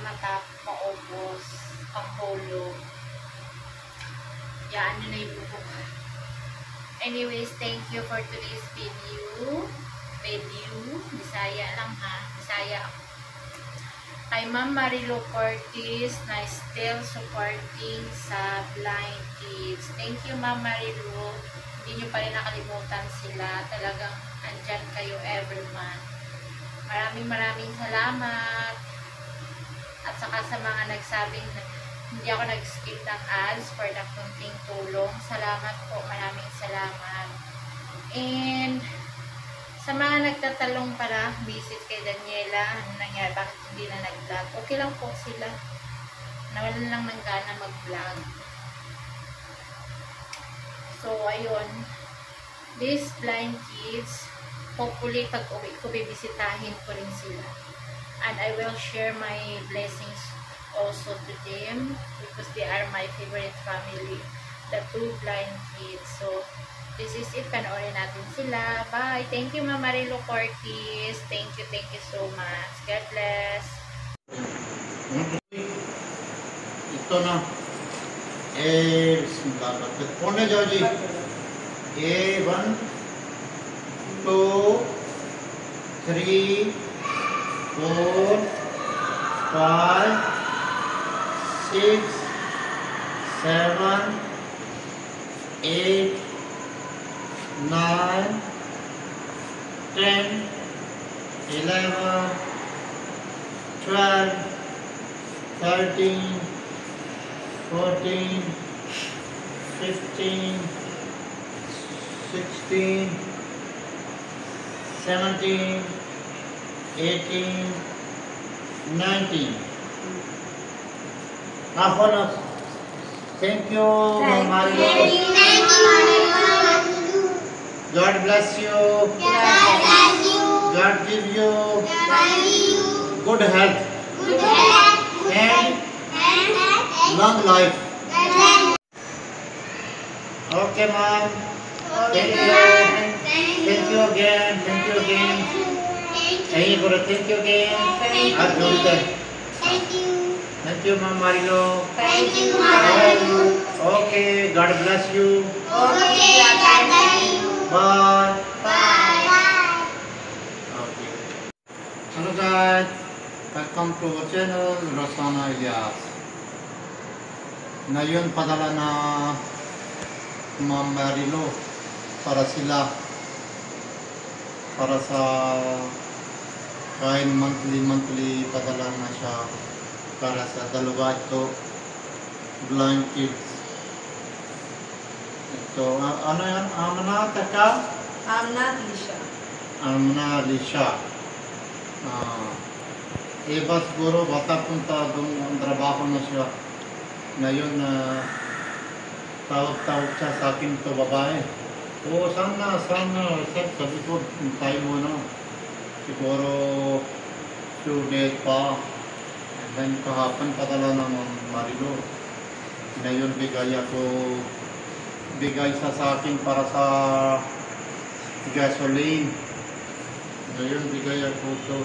na maubos ang hulog. Yaan nyo na yung bubok. Anyways, thank you for today's video. Bisaya lang ha. Bisaya ako. Kay Ma'am Marilu Cortez na still supporting sa blind kids. Thank you, Ma'am Marilu. Hindi nyo pa rin nakalimutan sila. Talagang andyan kayo everyone. Maraming salamat. At saka sa mga nagsabing hindi ako nag-skip ng ads for the kunting tulong. Salamat po. Maraming salamat. And sa mga nagtatalong para visit kay Daniela, ano nangyari, bakit hindi na nag-vlog? Okay lang po sila. Nawalan lang ng gana mag-vlog. So, ayun. These blind kids, hopefully pag uwi ko, bibisitahin ko rin sila. And I will share my blessings also to them because they are my favorite family, the two blind kids. So, this is it. Panoorin natin sila. Bye. Thank you, Ma'am Marilu Cortez. Thank you so much. God bless. ito na. Pone jao ji. 1, 2, 3, 4, 5, 6, 7, 8, 9, 10, 11, 12, 13, 14, 15, 16, 17, 18, 19. Thank you, Mario. God bless you. God give you good health and long life. Okay, Mom. Thank you. Thank you again. Thank you again. Thank you again. Thank you, Ma'am Marilo. Thank you, Ma'am Marilu. Okay, God bless you. Okay, God bless you. Bye. Bye. Okay. Hello guys, welcome to our channel, Rosana Ilyas. Ngayon padala na Ma'am Marilo para sila, para sa kain monthly padala na siya para sa dalawa ito blind kids. Ito, ano yan? Amna Taka? Amna Lisha. Amna Lisha. Iba siguro bata punta doon ang trabaho na siya. Ngayon tawag siya sa akin ito babae. Oo, sana, sabi ko, tayo muna. Siguro 2 days pa. And then kahapon padala ng Marilo. Ngayon bigay sa akin para sa gasoline. Ngayon bigay ako ito.